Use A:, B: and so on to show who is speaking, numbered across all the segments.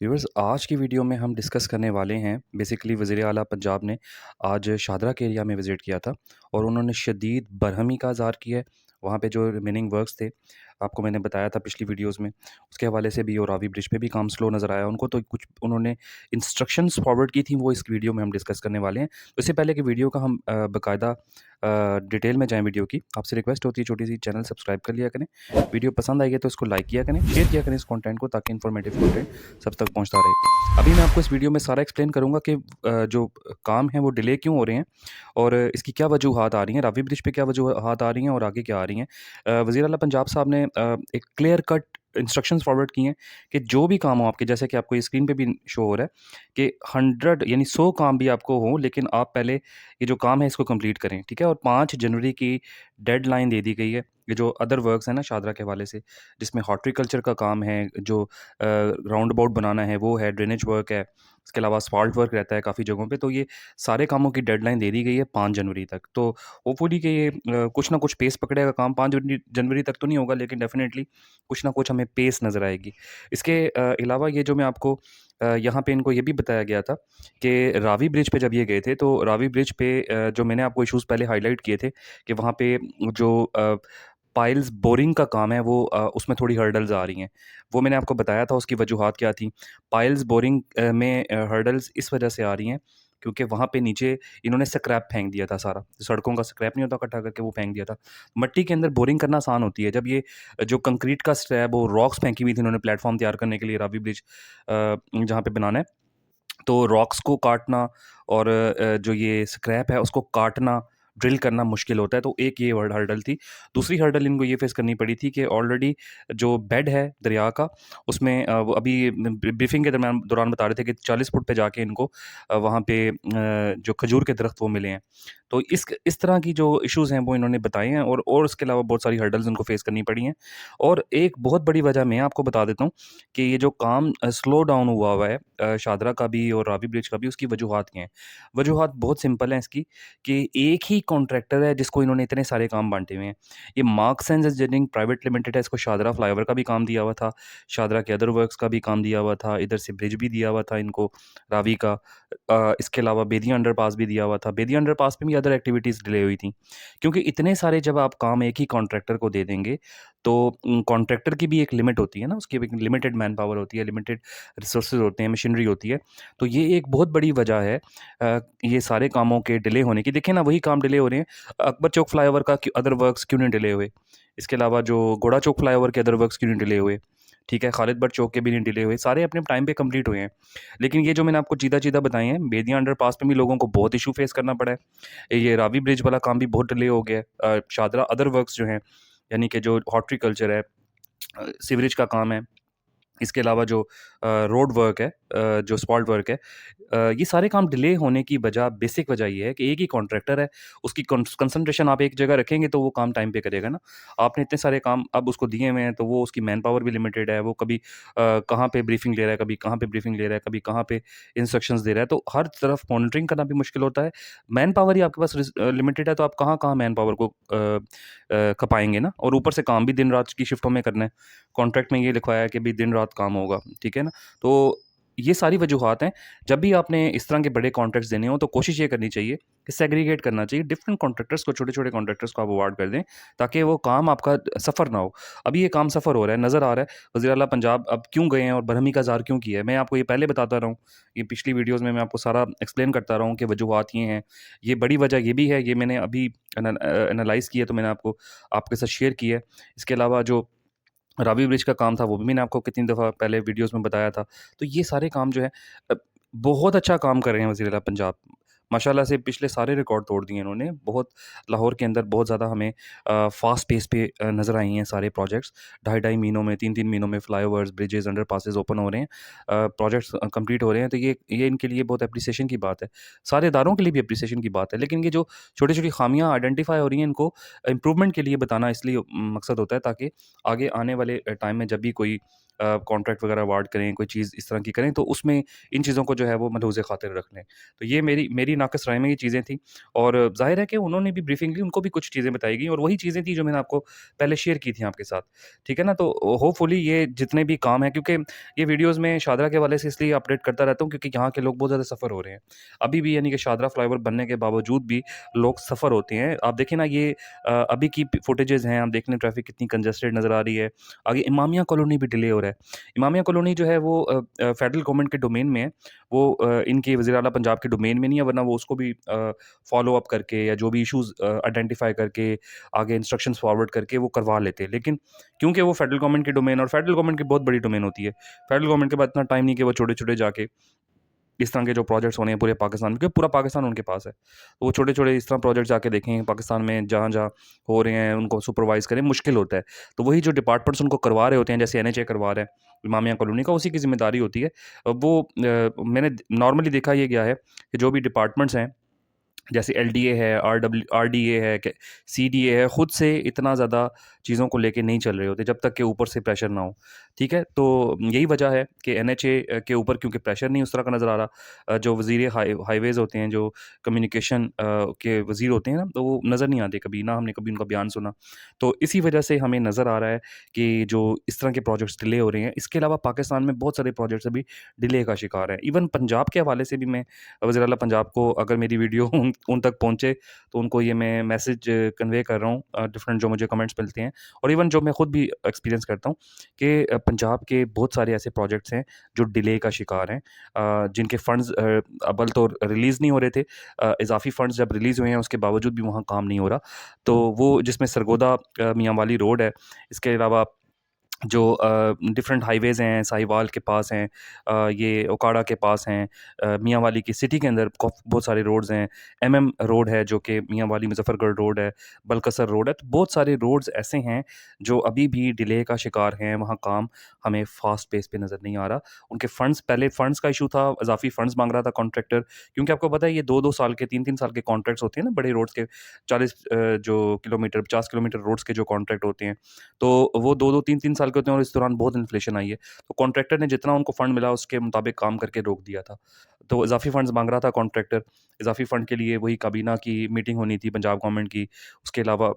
A: Viewers, आज की video में हम डिस्कस करने वाले हैं बेसिकली वज़ीर आला पंजाब ने आज शादरा के एरिया में विज़िट किया था और उन्होंने शदीद बरहमी का इज़हार किया है। वहाँ पे जो रिमेनिंग वर्क्स थे, आपको मैंने बताया था पिछली वीडियोज़ में, उसके हवाले से भी और रावी ब्रिज पे भी काम स्लो नज़र आया उनको, तो कुछ उन्होंने इंस्ट्रक्शंस फॉरवर्ड की थी, वो इस वीडियो में हम डिस्कस करने वाले हैं। तो इससे पहले कि वीडियो का हम बाकायदा डिटेल में जाएँ वीडियो की, आपसे रिक्वेस्ट होती है छोटी-सी, चैनल सब्सक्राइब कर लिया करें। वीडियो पसंद आई है तो इसको लाइक किया करें, शेयर किया करें इस कंटेंट को, ताकि इन्फॉर्मेटिव कंटेंट सब तक पहुँचता रहे। अभी मैं आपको इस वीडियो में सारा एक्सप्लेन करूँगा कि जो काम है वो डिले क्यों हो रहे हैं और इसकी क्या वजूहात आ रही हैं, रावी ब्रिज पे क्या वजूहात आ रही हैं और आगे क्या आ रही हैं। वज़ीर आला पंजाब साहब ने एक क्लियर कट इंस्ट्रक्शंस फॉरवर्ड किए हैं कि जो भी काम हो आपके, जैसे कि आपको ये स्क्रीन पे भी शो हो रहा है कि 100 यानी 100 काम भी आपको हों, लेकिन आप पहले ये जो काम है इसको कंप्लीट करें, ठीक है? और 5 जनवरी की डेडलाइन दे दी गई है। ये जो अदर वर्क्स हैं ना शादरा के हवाले से, जिसमें हॉर्टिकल्चर का काम है, जो राउंड अबाउट बनाना है वो है, ड्रेनेज वर्क है, इसके अलावा असफाल्ट वर्क रहता है काफ़ी जगहों पे, तो ये सारे कामों की डेडलाइन दे दी गई है 5 जनवरी तक। तो होपफुली कि ये कुछ ना कुछ पेस पकड़ेगा काम, 5 जनवरी जनवरी तक तो नहीं होगा, लेकिन डेफ़िनेटली कुछ ना कुछ हमें पेस नज़र आएगी। इसके अलावा ये जो मैं आपको यहाँ पे इनको ये भी बताया गया था कि रावी ब्रिज पे जब ये गए थे, तो रावी ब्रिज पे जो मैंने आपको इश्यूज़ पहले हाइलाइट किए थे कि वहाँ पे जो पाइल्स बोरिंग का काम है वो उसमें थोड़ी हर्डल्स आ रही हैं। वो मैंने आपको बताया था, उसकी वजूहात क्या थी। पाइल्स बोरिंग में हर्डल्स इस वजह से आ रही हैं क्योंकि वहाँ पे नीचे इन्होंने स्क्रैप फेंक दिया था सारा। सड़कों का स्क्रैप नहीं होता इकट्ठा करके, वो फेंक दिया था। मिट्टी के अंदर बोरिंग करना आसान होती है। जब ये जो कंक्रीट का स्लैब और रॉक्स फेंकी हुई थी इन्होंने प्लेटफ़ॉर्म तैयार करने के लिए रावी ब्रिज जहाँ पे बनाना है, तो रॉक्स को काटना और जो ये स्क्रैप है उसको काटना, ड्रिल करना मुश्किल होता है, तो एक ये हर्डल थी। दूसरी हर्डल इनको ये फेस करनी पड़ी थी कि ऑलरेडी जो बेड है दरिया का, उसमें वो अभी ब्रीफिंग के दौरान बता रहे थे कि 40 फुट पे जाके इनको वहाँ पे जो खजूर के दरख्त वो मिले हैं। तो इस तरह की जो इश्यूज़ हैं वो इन्होंने बताए हैं और इसके अलावा बहुत सारी हर्डल्स उनको फेस करनी पड़ी हैं। और एक बहुत बड़ी वजह मैं आपको बता देता हूँ कि ये जो काम स्लो डाउन हुआ हुआ है शादरा का भी और रावी ब्रिज का भी, उसकी वजूहात क्या हैं? वजूहात बहुत सिंपल हैं इसकी कि एक ही कॉन्ट्रैक्टर है जिसको इन्होंने इतने सारे काम बाँटे हुए हैं। ये marks and engineering private limited है, इसको शादरा फ्लाईओवर का भी काम दिया हुआ था, शादरा के अदर वर्क्स का भी काम दिया हुआ था, इधर से ब्रिज भी दिया हुआ था इनको रावी का। इसके अलावा बेदिया अंडरपास भी दिया हुआ था। बेदिया अंडरपास पे भी अदर एक्टिविटीज़ डिले हुई थी। क्योंकि इतने सारे जब आप काम एक ही कॉन्ट्रैक्टर को दे देंगे, तो कॉन्ट्रैक्टर की भी एक लिमिट होती है ना, उसकी भी एक लिमिटेड मैन पावर होती है, लिमिटेड रिसोर्सेज़ होते हैं, मशीनरी होती है। तो ये एक बहुत बड़ी वजह है ये सारे कामों के डिले होने की। देखिए ना, वही काम डिले हो रहे हैं। अकबर चौक फ्लाईओवर का अदर वर्क्स क्यों नहीं डिले हुए? इसके अलावा जो घोड़ा चौक फ्लाईओवर के अदर वर्क्स क्यों नहीं डिले हुए? ठीक है, खालिद बट चौक के भी नहीं डिले हुए, सारे अपने टाइम पे कंप्लीट हुए हैं। लेकिन ये जो मैंने आपको चीज़ा-चीज़ा बताए हैं, बेदिया अंडरपास पे भी लोगों को बहुत इश्यू फेस करना पड़ा है। ये रावी ब्रिज वाला काम भी बहुत डिले हो गया है। शादरा अदर वर्क्स जो हैं, यानी कि जो हॉर्टिकल्चर है, सीवरेज का काम है, इसके अलावा जो रोड वर्क है, जो स्पॉट वर्क है, ये सारे काम डिले होने की वजह, बेसिक वजह ये है कि एक ही कॉन्ट्रैक्टर है, उसकी कंसंट्रेशन आप एक जगह रखेंगे तो वो काम टाइम पे करेगा ना। आपने इतने सारे काम अब उसको दिए हुए हैं, तो वो उसकी मैन पावर भी लिमिटेड है, वो कभी कहाँ पे ब्रीफिंग ले रहा है, कभी कहाँ पे ब्रीफिंग ले रहा है, कभी कहाँ पे इंस्ट्रक्शंस दे रहा है, तो हर तरफ मॉनिटरिंग करना भी मुश्किल होता है। मैन पावर ही आपके पास लिमिटेड है, तो आप कहाँ मैन पावर को खपाएंगे ना, और ऊपर से काम भी दिन रात की शिफ्टों में करना है। कॉन्ट्रैक्ट में ये लिखवाया है कि भाई दिन रात काम होगा, ठीक है ना? तो ये सारी वजूहात हैं। जब भी आपने इस तरह के बड़े कॉन्ट्रैक्ट्स देने हों, तो कोशिश ये करनी चाहिए कि सेग्रीगेट करना चाहिए, डिफरेंट कॉन्ट्रैक्टर्स को, छोटे-छोटे कॉन्ट्रैक्टर्स को आप अवार्ड कर दें, ताकि वो काम आपका सफ़र ना हो। अभी ये काम सफ़र हो रहा है, नज़र आ रहा है। वज़ीर आला पंजाब अब क्यों गए हैं और बरहमी का इज़हार क्यों किया है? मैं आपको ये पहले बताता रहा हूँ, ये पिछली वीडियोज़ में मैं आपको सारा एक्सप्लेन करता रहा हूँ कि वजूहात ये हैं। ये बड़ी वजह ये भी है, ये मैंने अभी एनालाइज़ किया, तो मैंने आपके साथ शेयर की है। इसके अलावा जो रावी ब्रिज का काम था, वो भी मैंने आपको कितनी दफ़ा पहले वीडियोज़ में बताया था। तो ये सारे काम जो हैं, अ, बहुत अच्छा काम कर रहे हैं वज़ीर आला पंजाब। माशाल्लाह से पिछले सारे रिकॉर्ड तोड़ दिए इन्होंने। बहुत लाहौर के अंदर बहुत ज़्यादा हमें फ़ास्ट पेस पे नज़र आई हैं सारे प्रोजेक्ट्स। ढाई ढाई महीनों में, 3-3 महीनों में फ्लाईओवर्स, ब्रिजेज़, अंडरपासेज़ ओपन हो रहे हैं। प्रोजेक्ट्स कंप्लीट हो रहे हैं, तो ये इनके लिए बहुत एप्रिसिएशन की बात है। सारे इदारों के लिए भी एप्रिसिएशन की बात है। लेकिन ये जो छोटी-छोटी ख़ामियाँ आइडेंटिफ़ाई हो रही हैं, इनको इम्प्रूवमेंट के लिए बताना इसलिए मकसद होता है, ताकि आगे आने वाले टाइम में जब भी कोई कॉन्ट्रैक्ट वगैरह अवार्ड करें, कोई चीज़ इस तरह की करें, तो उसमें इन चीज़ों को जो है वो मलहूज़ ख़ातिर रख लें। तो ये मेरी मेरी नाक़िस राय में ये चीज़ें थी और ज़ाहिर है कि उन्होंने भी ब्रीफिंग ली, उनको भी कुछ चीज़ें बताई गई और वही चीज़ें थी जो मैंने आपको पहले शेयर की थी आपके साथ। ठीक है ना? तो होपफुली ये जितने भी काम हैं, क्योंकि ये वीडियोज़ मैं शादरा के हवाले से इसलिए अपडेट करता रहता हूँ क्योंकि यहाँ के लोग बहुत ज़्यादा सफ़र हो रहे हैं। अभी भी यानी कि शादरा फ्लाईओवर बनने के बावजूद भी लोग सफ़र होते हैं। आप देखें ना, ये अभी की फुटेजेज़ हैं, आप देख लें ट्रैफ़िक कितनी कंजेस्टेड नज़र आ रही है। आगे इमामिया कॉलोनी भी डिले हो रहा है। इमामिया कॉलोनी जो है वो फेडरल गवर्नमेंट के डोमेन में है। वो इनके वज़ीर आला पंजाब के डोमेन में नहीं है, वरना वो उसको भी फ़ॉलो अप करके या जो भी इश्यूज़ आइडेंटिफ़ाई करके आगे इंस्ट्रक्शंस फॉरवर्ड करके वो करवा लेते हैं। लेकिन क्योंकि वो फेडरल गवर्नमेंट की डोमेन, और फेडरल गवर्नमेंट की बहुत बड़ी डोमेन होती है। फेडरल गवर्नमेंट के पास इतना टाइम नहीं कि वो छोटे-छोटे जाके इस तरह के जो प्रोजेक्ट्स होने हैं पूरे पाकिस्तान में, क्योंकि पूरा पाकिस्तान उनके पास है। तो वो छोटे-छोटे इस तरह प्रोजेक्ट जाके देखें पाकिस्तान में जहाँ-जहाँ हो रहे हैं, उनको सुपरवाइज़ करें, मुश्किल होता है। तो वही जो डिपार्टमेंट्स उनको करवा रहे होते हैं, जैसे एनएचए करवा रहा है, इमामिया कॉलोनी का, उसी की ज़िम्मेदारी होती है। वो मैंने नॉर्मली देखा ये गया है कि जो भी डिपार्टमेंट्स हैं, जैसे एलडीए है, आरडीए है, क सीडीए है, खुद से इतना ज़्यादा चीज़ों को लेके नहीं चल रहे होते जब तक कि ऊपर से प्रेशर ना हो, ठीक है? तो यही वजह है कि एनएचए के ऊपर क्योंकि प्रेशर नहीं उस तरह का नज़र आ रहा। जो वज़ीर हाईवेज़ होते हैं, जो कम्युनिकेशन के वज़ीर होते हैं ना, तो वो नज़र नहीं आते कभी, ना हमने कभी उनका बयान सुना। तो इसी वजह से हमें नज़र आ रहा है कि जो इस तरह के प्रोजेक्ट्स डिले हो रहे हैं। इसके अलावा पाकिस्तान में बहुत सारे प्रोजेक्ट्स अभी डिले का शिकार हैं। इवन पंजाब के हवाले से भी मैं वज़ीर आला पंजाब को, अगर मेरी वीडियो उन तक पहुँचे, तो उनको ये मैं मैसेज कन्वे कर रहा हूँ, डिफरेंट जो मुझे कमेंट्स मिलते हैं और इवन जो मैं खुद भी एक्सपीरियंस करता हूँ कि पंजाब के बहुत सारे ऐसे प्रोजेक्ट्स हैं जो डिले का शिकार हैं, जिनके फंड्स अव्वल तो रिलीज़ नहीं हो रहे थे, इज़ाफ़ी फंड्स जब रिलीज़ हुए हैं उसके बावजूद भी वहाँ काम नहीं हो रहा। तो वो जिसमें सरगोदा मियांवाली रोड है, इसके अलावा जो डिफरेंट हाईवेज़ हैं, साहिवाल के पास हैं, ये ओकाड़ा के पास हैं, मियांवाली की सिटी के अंदर बहुत सारे रोड्स हैं, एमएम रोड है जो कि मियांवाली मुज़फ़्फ़रगढ़ रोड है, बलकसर रोड है, तो बहुत सारे रोड्स ऐसे हैं जो अभी भी डिले का शिकार हैं, वहाँ काम हमें फ़ास्ट पेस पे नज़र नहीं आ रहा। उनके फंड्स, पहले फंड्स का इश्यू था, इज़ाफ़ी फंड्स माँग रहा था कॉन्ट्रैक्टर, क्योंकि आपको पता है ये 2-2 साल के, 3-3 साल के कॉन्ट्रैक्ट्स होते हैं ना बड़े रोड्स के, 40 जो किलोमीटर, 50 किलोमीटर रोड्स के जो कॉन्ट्रैक्ट होते हैं। तो वो 2-2 3-3 साल के होते हैं और इस दौरान बहुत इन्फ्लेशन आई है। तो कॉन्ट्रैक्टर ने जितना उनको फंड मिला उसके मुताबिक काम करके रोक दिया था। तो इज़ाफ़ी फंड्स माँग रहा था कॉन्ट्रैक्टर। इज़ाफ़ी फंड के लिए वही काबीना की मीटिंग होनी थी पंजाब गवर्नमेंट की। उसके अलावा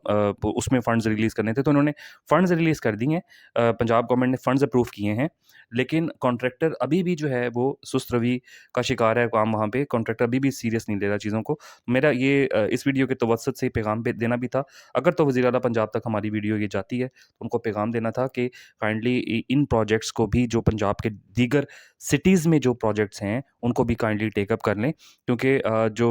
A: उसमें फंड्स रिलीज़ करने थे, तो उन्होंने फंड्स रिलीज़ कर दिए हैं। पंजाब गवर्नमेंट ने फंड्स अप्रूव किए हैं। लेकिन कॉन्ट्रैक्टर अभी भी जो है वो सुस्त रवि का शिकार है काम वहाँ पे। कॉन्ट्रैक्टर अभी भी सीरियस नहीं ले रहा चीज़ों को। मेरा ये इस वीडियो के तवज्जुद से पैगाम भी देना भी था। अगर तो वज़ीर आला पंजाब तक हमारी वीडियो ये जाती है, तो उनको पैगाम देना था कि काइंडली इन प्रोजेक्ट्स को भी, जो पंजाब के दीगर सिटीज़ में जो प्रोजेक्ट्स हैं, उनको भी काइंडली टेक अप कर लें, क्योंकि जो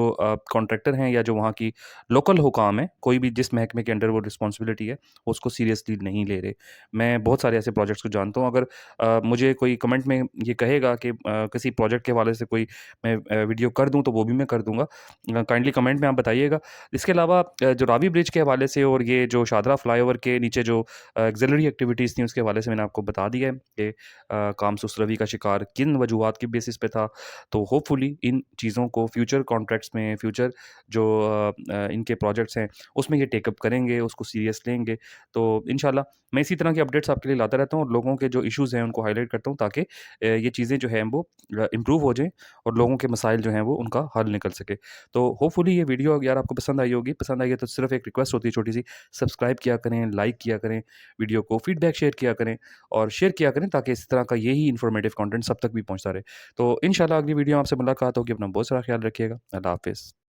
A: कॉन्ट्रैक्टर हैं या जो वहाँ की लोकल हुकाम है, कोई भी जिस महकमे के अंडर वो रिस्पॉन्सिबिलिटी है, वो उसको सीरियसली नहीं ले रहे। मैं बहुत सारे ऐसे प्रोजेक्ट्स को जानता हूँ। अगर मुझे कोई कमेंट में ये कहेगा कि किसी प्रोजेक्ट के हवाले से कोई मैं वीडियो कर दूँ, तो वो भी मैं कर दूँगा। काइंडली कमेंट में आप बताइएगा। इसके अलावा जो रावी ब्रिज के हवाले से और ये जो शादरा फ्लाईओवर के नीचे जो ऑक्सिलरी एक्टिविटीज़ थी, उसके हवाले से मैंने आपको बता दिया है कि काम सुस्त-रवी का शिकार किन वजूहात की बेसिस पे था। तो होपफुली इन चीज़ों को फ्यूचर कॉन्ट्रैक्ट्स में, फ्यूचर जो इनके प्रोजेक्ट्स हैं, उसमें ये टेक अप करेंगे, उसको सीरियस लेंगे। तो इंशाल्लाह मैं इसी तरह के अपडेट्स आपके लिए लाता रहता हूँ और लोगों के जो इश्यूज़ हैं, उनको हाइलाइट करता हूँ, ताकि ये चीज़ें जो हैं वो इम्प्रूव हो जाएँ और लोगों के मसाइल जो हैं वो उनका हल निकल सके। तो होपफुली ये वीडियो यार आपको पसंद आई होगी। पसंद आई है तो सिर्फ़ एक रिक्वेस्ट होती है छोटी-सी, सब्सक्राइब किया करें, लाइक किया करें वीडियो को, फीडबैक शेयर किया करें और शेयर किया करें, ताकि इस तरह का यही इन्फॉर्मेटिव कंटेंट सब तक भी पहुँचता रहे। तो इंशाल्लाह अगली वीडियो में आपसे मुलाकात होगी। अपना बहुत सारा ख्याल रखिएगा। अल्लाह हाफ़िज़।